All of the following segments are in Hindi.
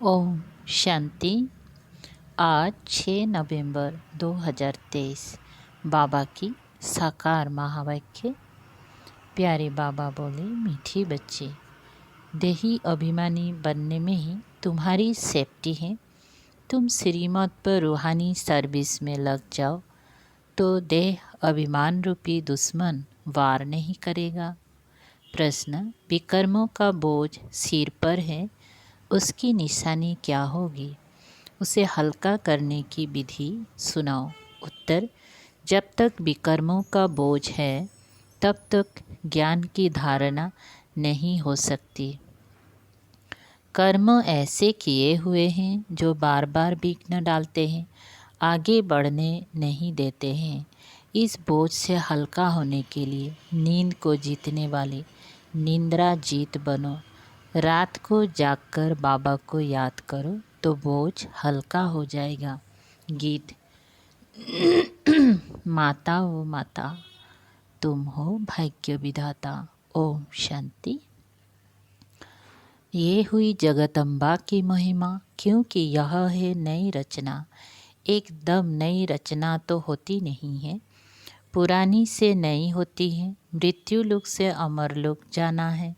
ओम शांति। आज 6 नवंबर 2023 बाबा की साकार महावाक्य। प्यारे बाबा बोले, मीठी बच्चे, देही अभिमानी बनने में ही तुम्हारी सेफ्टी है। तुम श्रीमत पर रूहानी सर्विस में लग जाओ तो देह अभिमान रूपी दुश्मन वार नहीं करेगा। प्रश्न, विकर्मों का बोझ सिर पर है, उसकी निशानी क्या होगी? उसे हल्का करने की विधि सुनाओ। उत्तर, जब तक विकर्मों का बोझ है तब तक ज्ञान की धारणा नहीं हो सकती। कर्म ऐसे किए हुए हैं जो बार बार विघ्न डालते हैं, आगे बढ़ने नहीं देते हैं। इस बोझ से हल्का होने के लिए नींद को जीतने वाले निंद्रा जीत बनो। रात को जागकर बाबा को याद करो तो बोझ हल्का हो जाएगा। गीत। माता ओ माता, तुम हो भाग्य विधाता। ओम शांति। ये हुई जगदम्बा की महिमा, क्योंकि यह है नई रचना। एकदम नई रचना तो होती नहीं है, पुरानी से नई होती है। मृत्यु लोक से अमर लोक जाना है।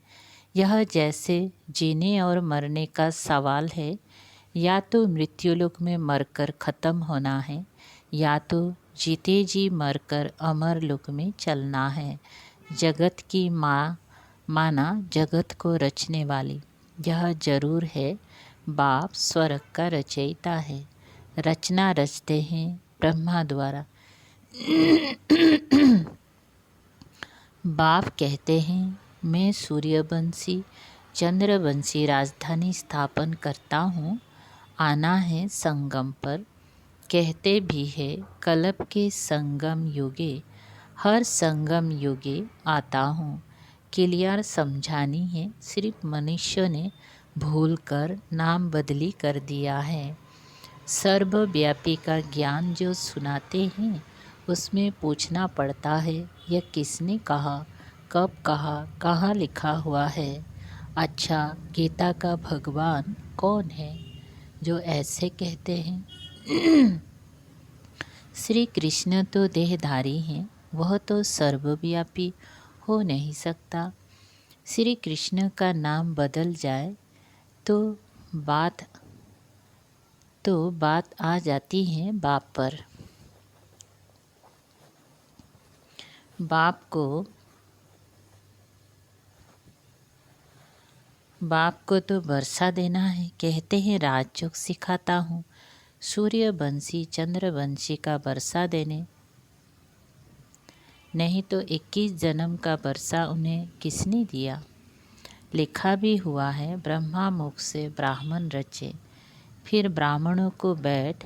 यह जैसे जीने और मरने का सवाल है। या तो मृत्युलोक में मरकर ख़त्म होना है, या तो जीते जी मरकर अमर लोक में चलना है। जगत की माना जगत को रचने वाली, यह जरूर है बाप स्वर्ग का रचयिता है। रचना रचते हैं ब्रह्मा द्वारा। बाप कहते हैं, मैं सूर्यवंशी चंद्रवंशी राजधानी स्थापन करता हूँ, आना है संगम पर। कहते भी है, कल्प के संगम युगे हर संगम युगे आता हूँ। क्लियर समझानी है, सिर्फ मनुष्य ने भूलकर नाम बदली कर दिया है। सर्वव्यापी का ज्ञान जो सुनाते हैं, उसमें पूछना पड़ता है, यह किसने कहा, कब कहा, कहाँ लिखा हुआ है। अच्छा, गीता का भगवान कौन है जो ऐसे कहते हैं? श्री कृष्ण तो देहधारी हैं, वह तो सर्वव्यापी हो नहीं सकता। श्री कृष्ण का नाम बदल जाए तो बात आ जाती है बाप पर। बाप को तो वर्षा देना है। कहते हैं राजयोग सिखाता हूँ, सूर्यवंशी चंद्रवंशी का वर्षा देने, नहीं तो 21 जन्म का वर्षा उन्हें किसने दिया? लिखा भी हुआ है, ब्रह्मा मुख से ब्राह्मण रचे। फिर ब्राह्मणों को बैठ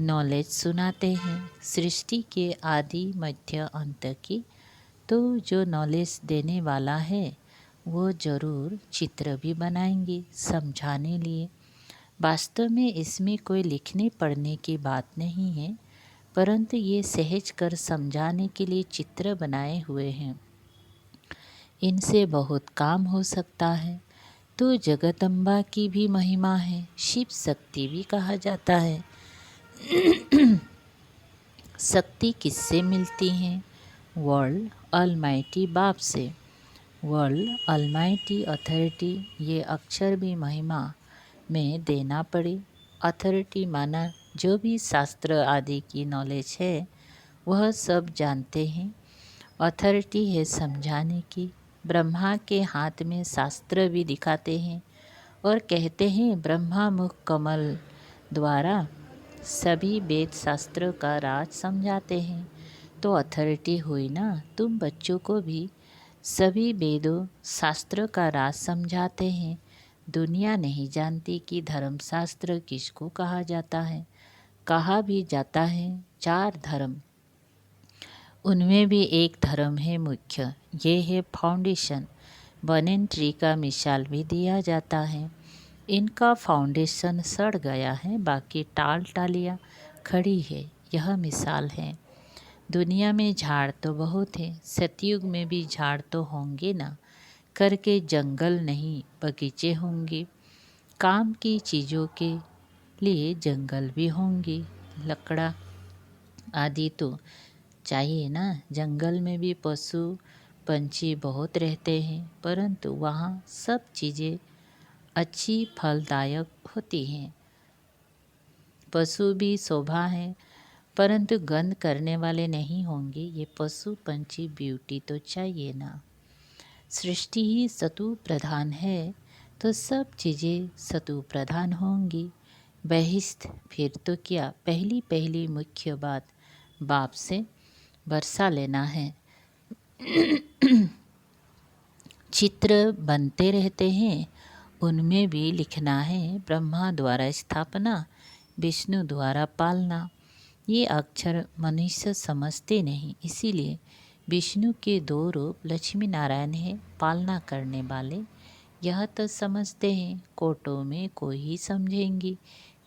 नॉलेज सुनाते हैं सृष्टि के आदि मध्य अंत की। तो जो नॉलेज देने वाला है वो ज़रूर चित्र भी बनाएंगे समझाने लिए। वास्तव में इसमें कोई लिखने पढ़ने की बात नहीं है, परंतु ये सहज कर समझाने के लिए चित्र बनाए हुए हैं। इनसे बहुत काम हो सकता है। तो जगदम्बा की भी महिमा है, शिव शक्ति भी कहा जाता है। शक्ति किससे मिलती है? वर्ल्ड ऑलमाइटी बाप से। वर्ल्ड ऑलमाइटी अथॉरिटी, ये अक्षर भी महिमा में देना पड़े। अथॉरिटी माना जो भी शास्त्र आदि की नॉलेज है वह सब जानते हैं। अथॉरिटी है समझाने की। ब्रह्मा के हाथ में शास्त्र भी दिखाते हैं और कहते हैं ब्रह्मा मुख कमल द्वारा सभी वेद शास्त्र का राज समझाते हैं। तो अथॉरिटी हुई ना। तुम बच्चों को भी सभी वेदों शास्त्र का राज समझाते हैं। दुनिया नहीं जानती कि धर्मशास्त्र किसको कहा जाता है। कहा भी जाता है 4 धर्म, उनमें भी एक धर्म है मुख्य, ये है फाउंडेशन। बनेन ट्री का मिसाल भी दिया जाता है। इनका फाउंडेशन सड़ गया है, बाकी टाल टालियाँ खड़ी है, यह मिसाल है। दुनिया में झाड़ तो बहुत है, सतयुग में भी झाड़ तो होंगे ना, करके जंगल नहीं बगीचे होंगे। काम की चीज़ों के लिए जंगल भी होंगे, लकड़ा आदि तो चाहिए ना। जंगल में भी पशु पंछी बहुत रहते हैं, परंतु वहाँ सब चीज़ें अच्छी फलदायक होती हैं। पशु भी शोभा है, परंतु गंध करने वाले नहीं होंगे। ये पशु पंछी ब्यूटी तो चाहिए ना। सृष्टि ही सतु प्रधान है, तो सब चीज़ें सतु प्रधान होंगी। बहिष्ठ फिर तो क्या, पहली पहली मुख्य बात बाप से वर्षा लेना है। चित्र बनते रहते हैं, उनमें भी लिखना है ब्रह्मा द्वारा स्थापना, विष्णु द्वारा पालना। ये अक्षर मनुष्य समझते नहीं, इसीलिए विष्णु के दो रूप लक्ष्मी नारायण है, पालना करने वाले। यह तो समझते हैं, कोटों में कोई ही समझेंगी।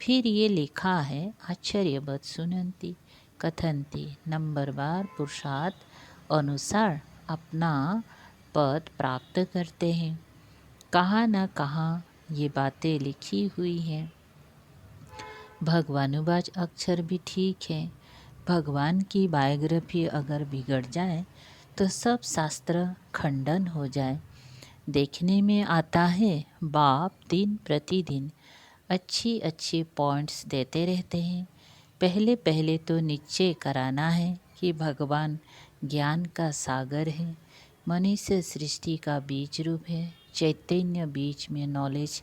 फिर ये लिखा है आश्चर्यवत सुनंती कथंती, नंबरवार पुरुषार्थ अनुसार अपना पद प्राप्त करते हैं। कहाँ न कहाँ ये बातें लिखी हुई हैं। भगवानुवाच अक्षर भी ठीक है। भगवान की बायोग्राफी अगर बिगड़ जाए तो सब शास्त्र खंडन हो जाए। देखने में आता है बाप दिन प्रतिदिन अच्छी अच्छी पॉइंट्स देते रहते हैं। पहले पहले तो निश्चय कराना है कि भगवान ज्ञान का सागर है, मनुष्य सृष्टि का बीज रूप है। चैतन्य बीज में नॉलेज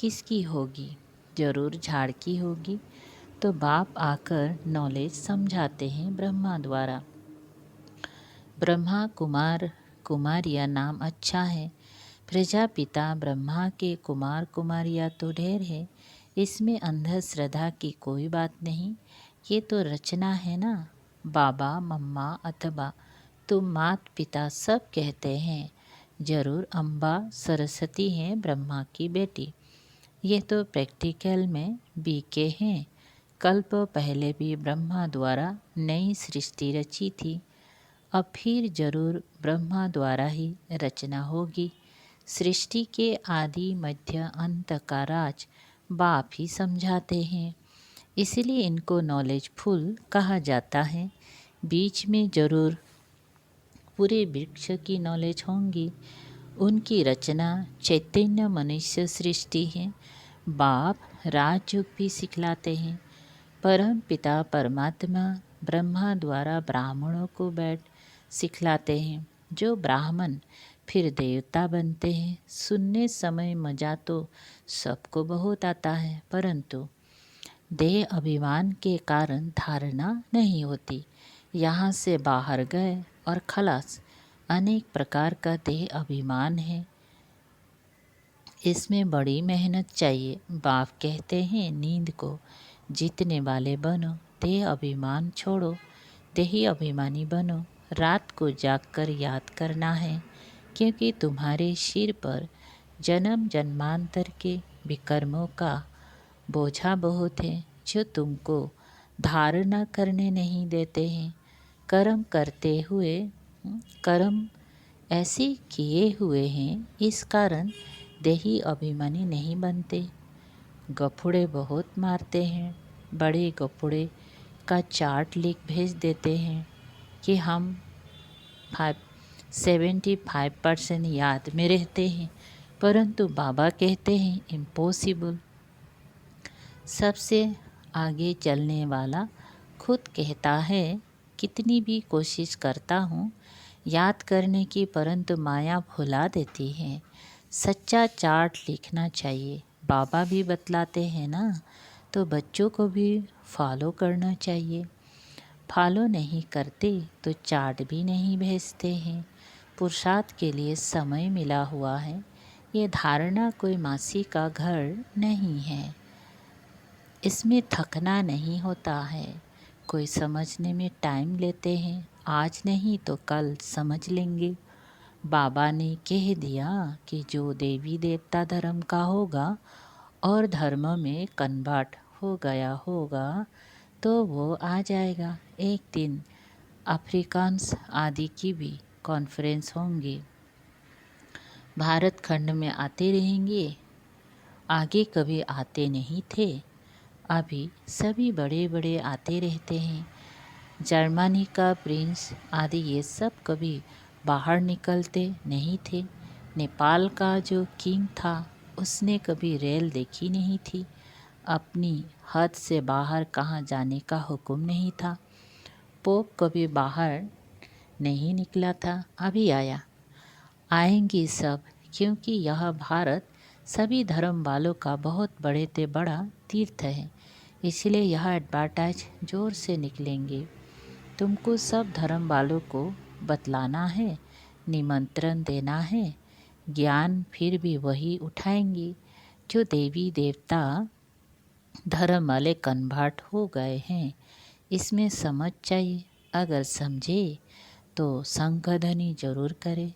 किसकी होगी? जरूर झाड़ की होगी। तो बाप आकर नॉलेज समझाते हैं ब्रह्मा द्वारा। ब्रह्मा कुमार कुमारिया नाम अच्छा है। प्रजापिता ब्रह्मा के कुमार कुमारिया तो ढेर है, इसमें अंधश्रद्धा की कोई बात नहीं। ये तो रचना है ना। बाबा मम्मा अथवा तुम मात पिता सब कहते हैं। जरूर अम्बा सरस्वती हैं ब्रह्मा की बेटी। ये तो प्रैक्टिकल में बीके हैं। कल्प पहले भी ब्रह्मा द्वारा नई सृष्टि रची थी, अब फिर जरूर ब्रह्मा द्वारा ही रचना होगी। सृष्टि के आदि मध्य अंत का राज बाप ही समझाते हैं, इसलिए इनको नॉलेजफुल कहा जाता है। बीच में जरूर पूरे वृक्ष की नॉलेज होंगी। उनकी रचना चैतन्य मनुष्य सृष्टि है। बाप राजयोग भी सिखलाते हैं। परम पिता परमात्मा ब्रह्मा द्वारा ब्राह्मणों को बैठ सिखलाते हैं, जो ब्राह्मण फिर देवता बनते हैं। सुनने समय मजा तो सबको बहुत आता है, परंतु देह अभिमान के कारण धारणा नहीं होती। यहाँ से बाहर गए और खलास। अनेक प्रकार का देह अभिमान है, इसमें बड़ी मेहनत चाहिए। बाप कहते हैं नींद को जीतने वाले बनो, देह अभिमान छोड़ो, देही अभिमानी बनो। रात को जागकर याद करना है, क्योंकि तुम्हारे सिर पर जन्म जन्मांतर के विकर्मों का बोझा बहुत है, जो तुमको धारणा करने नहीं देते हैं। कर्म करते हुए कर्म ऐसे किए हुए हैं, इस कारण देही अभिमानी नहीं बनते। गफुड़े बहुत मारते हैं। बड़े गफुड़े का चार्ट लिख भेज देते हैं कि हम 75% याद में रहते हैं, परंतु बाबा कहते हैं इम्पॉसिबल। सबसे आगे चलने वाला खुद कहता है कितनी भी कोशिश करता हूँ याद करने की, परंतु माया भुला देती है। सच्चा चार्ट लिखना चाहिए, बाबा भी बतलाते हैं ना, तो बच्चों को भी फॉलो करना चाहिए। फॉलो नहीं करते तो चार्ट भी नहीं भेजते हैं। पुरुषार्थ के लिए समय मिला हुआ है। ये धारणा कोई मासी का घर नहीं है, इसमें थकना नहीं होता है। कोई समझने में टाइम लेते हैं, आज नहीं तो कल समझ लेंगे। बाबा ने कह दिया कि जो देवी देवता धर्म का होगा और धर्म में कन्वर्ट हो गया होगा तो वो आ जाएगा। एक दिन अफ्रीकान्स आदि की भी कॉन्फ्रेंस होंगी, भारत खंड में आते रहेंगे आगे कभी आते नहीं थे। अभी सभी बड़े बड़े आते रहते हैं। जर्मनी का प्रिंस आदि ये सब कभी बाहर निकलते नहीं थे। नेपाल का जो किंग था उसने कभी रेल देखी नहीं थी। अपनी हद से बाहर कहाँ जाने का हुक्म नहीं था। पोप कभी बाहर नहीं निकला था, अभी आया। आएंगे सब, क्योंकि यह भारत सभी धर्म वालों का बहुत बड़े से बड़ा तीर्थ है। इसलिए यह एडवर्टाइज जोर से निकलेंगे। तुमको सब धर्म वालों को बतलाना है, निमंत्रण देना है। ज्ञान फिर भी वही उठाएंगे जो देवी देवता धर्म वाले कन्वर्ट हो गए हैं। इसमें समझ चाहिए। अगर समझे तो संगधनी जरूर करे।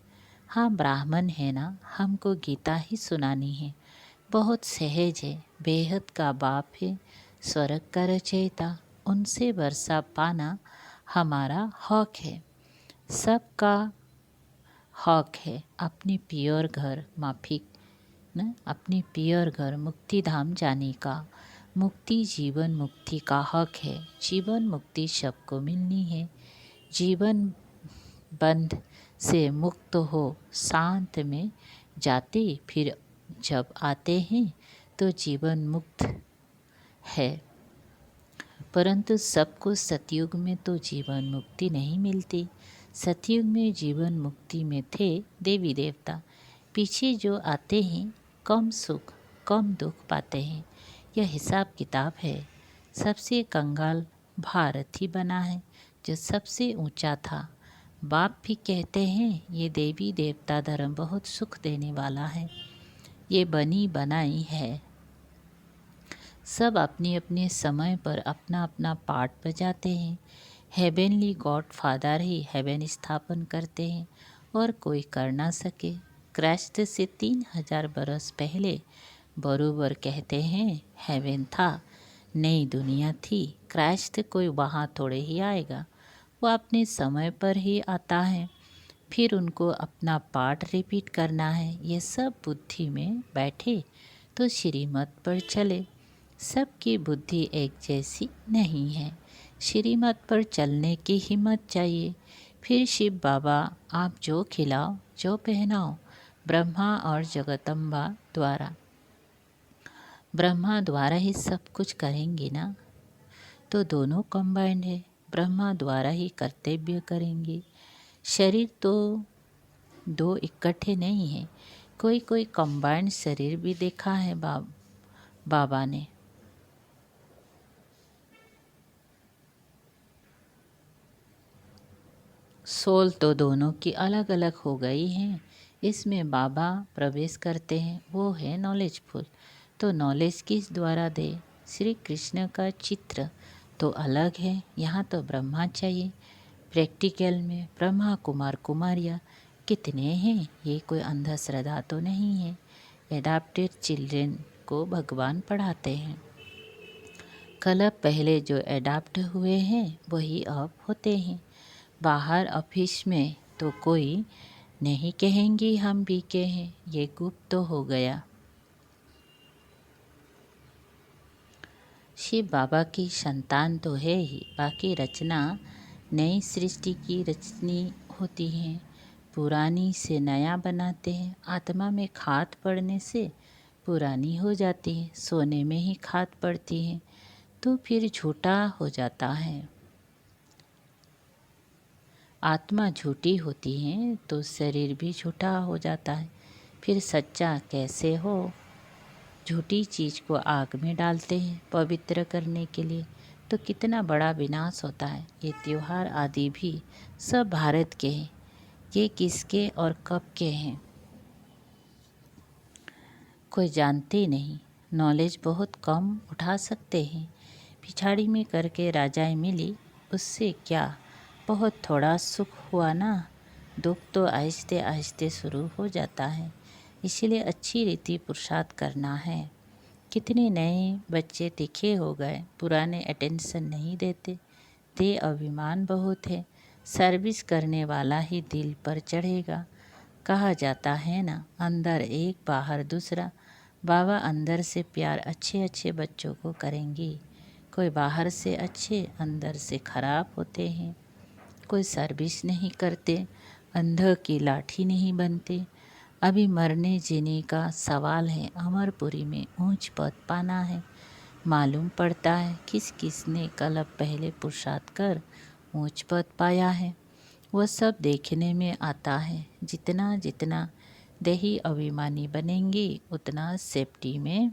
हाँ, ब्राह्मण है ना, हमको गीता ही सुनानी है। बहुत सहज है, बेहद का बाप है, स्वर्ग का रचयिता। उनसे वर्षा पाना हमारा हक है, सबका हक है। अपनी पियर घर माफिक न अपनी पियर घर मुक्ति धाम जाने का। मुक्ति जीवन मुक्ति का हक है। जीवन मुक्ति सबको मिलनी है। जीवन बंध से मुक्त हो शांत में जाते, फिर जब आते हैं तो जीवन मुक्त है। परंतु सबको सतयुग में तो जीवन मुक्ति नहीं मिलती। सतयुग में जीवन मुक्ति में थे देवी देवता। पीछे जो आते हैं कम सुख कम दुख पाते हैं। यह हिसाब किताब है। सबसे कंगाल भारत ही बना है, जो सबसे ऊंचा था। बाप भी कहते हैं ये देवी देवता धर्म बहुत सुख देने वाला है, ये बनी बनाई है। सब अपने अपने समय पर अपना अपना पार्ट बजाते हैं। हेवेनली गॉड फादर ही हेवन स्थापन करते हैं और कोई कर ना सके। क्राइस्ट से 3000 बरस पहले बरोबर कहते हैं हेवन था, नई दुनिया थी। क्राइस्ट कोई वहाँ थोड़े ही आएगा, वो अपने समय पर ही आता है। फिर उनको अपना पार्ट रिपीट करना है। ये सब बुद्धि में बैठे तो श्रीमत पर चले। सबकी बुद्धि एक जैसी नहीं है। श्रीमत पर चलने की हिम्मत चाहिए। फिर शिव बाबा आप जो खिलाओ जो पहनाओ, ब्रह्मा और जगदम्बा द्वारा, ब्रह्मा द्वारा ही सब कुछ करेंगे ना। तो दोनों कंबाइंड है। ब्रह्मा द्वारा ही कर्तव्य करेंगे। शरीर तो दो इकट्ठे नहीं है। कोई कोई कंबाइंड शरीर भी देखा है बाबा ने। सोल तो दोनों की अलग अलग हो गई हैं। इसमें बाबा प्रवेश करते हैं, वो है नॉलेजफुल। तो नॉलेज किस द्वारा दे? श्री कृष्ण का चित्र तो अलग है, यहाँ तो ब्रह्मा चाहिए। प्रैक्टिकल में ब्रह्मा कुमार कुमारियाँ कितने हैं? ये कोई अंधश्रद्धा तो नहीं है। एडाप्टेड चिल्ड्रेन को भगवान पढ़ाते हैं। कल पहले जो एडाप्ट हुए हैं वही अब होते हैं। बाहर ऑफिस में तो कोई नहीं कहेंगे हम बीके हैं, ये गुप्त तो हो गया। शिव बाबा की संतान तो है ही, बाकी रचना नई सृष्टि की रचनी होती है। पुरानी से नया बनाते हैं। आत्मा में खाद पड़ने से पुरानी हो जाती है। सोने में ही खाद पड़ती है तो फिर झूठा हो जाता है। आत्मा झूठी होती है तो शरीर भी झूठा हो जाता है। फिर सच्चा कैसे हो? झूठी चीज़ को आग में डालते हैं पवित्र करने के लिए, तो कितना बड़ा विनाश होता है। ये त्योहार आदि भी सब भारत के हैं। ये किसके और कब के हैं कोई जानते नहीं। नॉलेज बहुत कम उठा सकते हैं। पिछाड़ी में करके राजाएं मिली, उससे क्या बहुत थोड़ा सुख हुआ ना। दुख तो आहिस्ते आहिस्ते शुरू हो जाता है। इसीलिए अच्छी रीति पुरुषार्थ करना है। कितने नए बच्चे तीखे हो गए, पुराने अटेंशन नहीं देते। दे अभिमान बहुत है। सर्विस करने वाला ही दिल पर चढ़ेगा। कहा जाता है ना, अंदर एक बाहर दूसरा। बाबा अंदर से प्यार अच्छे अच्छे बच्चों को करेंगे। कोई बाहर से अच्छे अंदर से खराब होते हैं। कोई सर्विस नहीं करते, अंधों की लाठी नहीं बनते। अभी मरने जीने का सवाल है। अमरपुरी में ऊंच पद पाना है। मालूम पड़ता है किस किस ने कलप पहले पुरुषार्थ कर ऊंच पद पाया है। वह सब देखने में आता है। जितना जितना देही अभिमानी बनेंगे उतना सेफ्टी में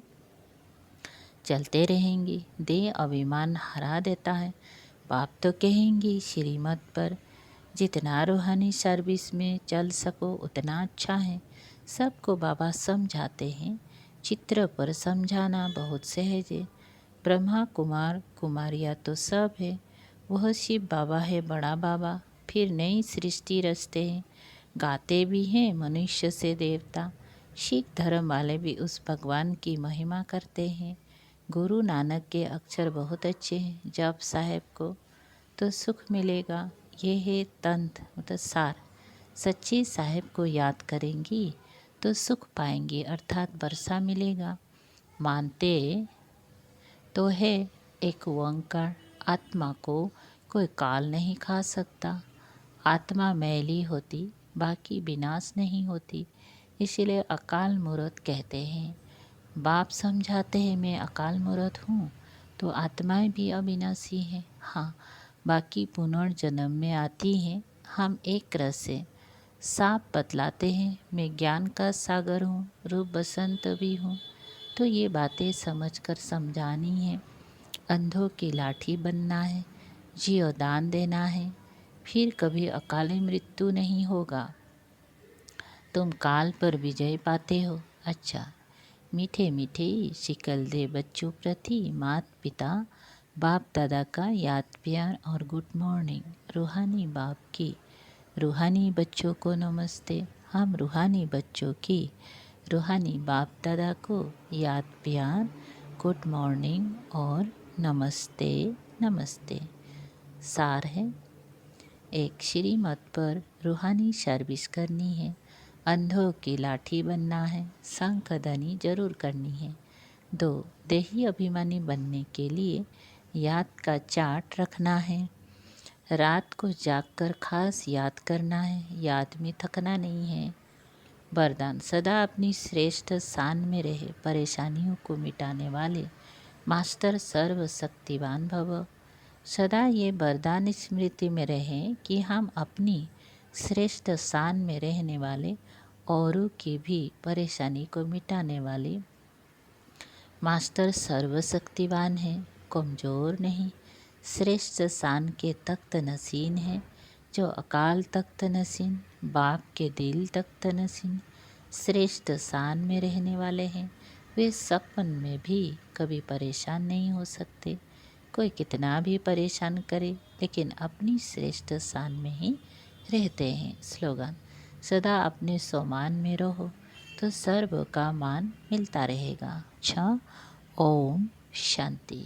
चलते रहेंगे। देह अभिमान हरा देता है। बाप तो कहेंगे श्रीमत पर जितना रूहानी सर्विस में चल सको उतना अच्छा है। सबको बाबा समझाते हैं। चित्र पर समझाना बहुत सहज है। ब्रह्मा कुमार कुमारियाँ तो सब है। वह शिव बाबा है बड़ा बाबा। फिर नई सृष्टि रचते हैं। गाते भी हैं मनुष्य से देवता। सिख धर्म वाले भी उस भगवान की महिमा करते हैं। गुरु नानक के अक्षर बहुत अच्छे हैं। जब साहेब को तो सुख मिलेगा। ये है तंत्र मतलब सार। सच्ची साहेब को याद करेंगी तो सुख पाएंगी अर्थात वर्षा मिलेगा। मानते तो है एक ओंकार। आत्मा को कोई काल नहीं खा सकता। आत्मा मैली होती बाकी विनाश नहीं होती, इसीलिए अकाल मूर्त कहते हैं। बाप समझाते हैं मैं अकाल मूर्त हूँ तो आत्माएं भी अविनाशी हैं। हाँ, बाकी पुनर्जन्म में आती हैं। हम एक रस से साफ बतलाते हैं मैं ज्ञान का सागर हूँ, रूप बसंत भी हूँ। तो ये बातें समझकर समझानी है। अंधों की लाठी बनना है, जियो दान देना है, फिर कभी अकाली मृत्यु नहीं होगा। तुम काल पर विजय पाते हो। अच्छा, मीठे मीठे शिकल दे बच्चों प्रति मात पिता बाप दादा का याद प्यार और गुड मॉर्निंग। रूहानी बाप की रूहानी बच्चों को नमस्ते। हम रूहानी बच्चों की रूहानी बाप दादा को याद प्यार गुड मॉर्निंग और नमस्ते नमस्ते। सार है, एक श्रीमत पर रूहानी सर्विस करनी है। अंधों की लाठी बनना है, संकदनी जरूर करनी है। 2, देही अभिमानी बनने के लिए याद का चार्ट रखना है। रात को जागकर खास याद करना है, याद में थकना नहीं है। वरदान, सदा अपनी श्रेष्ठ शान में रहे, परेशानियों को मिटाने वाले मास्टर सर्वशक्तिवान भव। सदा ये वरदान स्मृति में रहे कि हम अपनी श्रेष्ठ शान में रहने वाले औरों की भी परेशानी को मिटाने वाले मास्टर सर्वशक्तिवान है, कमज़ोर नहीं। श्रेष्ठ शान के तख्त नसीन है, जो अकाल तख्त नसीन, बाप के दिल तख्त नसीन श्रेष्ठ शान में रहने वाले हैं। वे सपन में भी कभी परेशान नहीं हो सकते। कोई कितना भी परेशान करे लेकिन अपनी श्रेष्ठ शान में ही रहते हैं। स्लोगन, सदा अपने स्वमान में रहो तो सर्व का मान मिलता रहेगा। ओम शांति।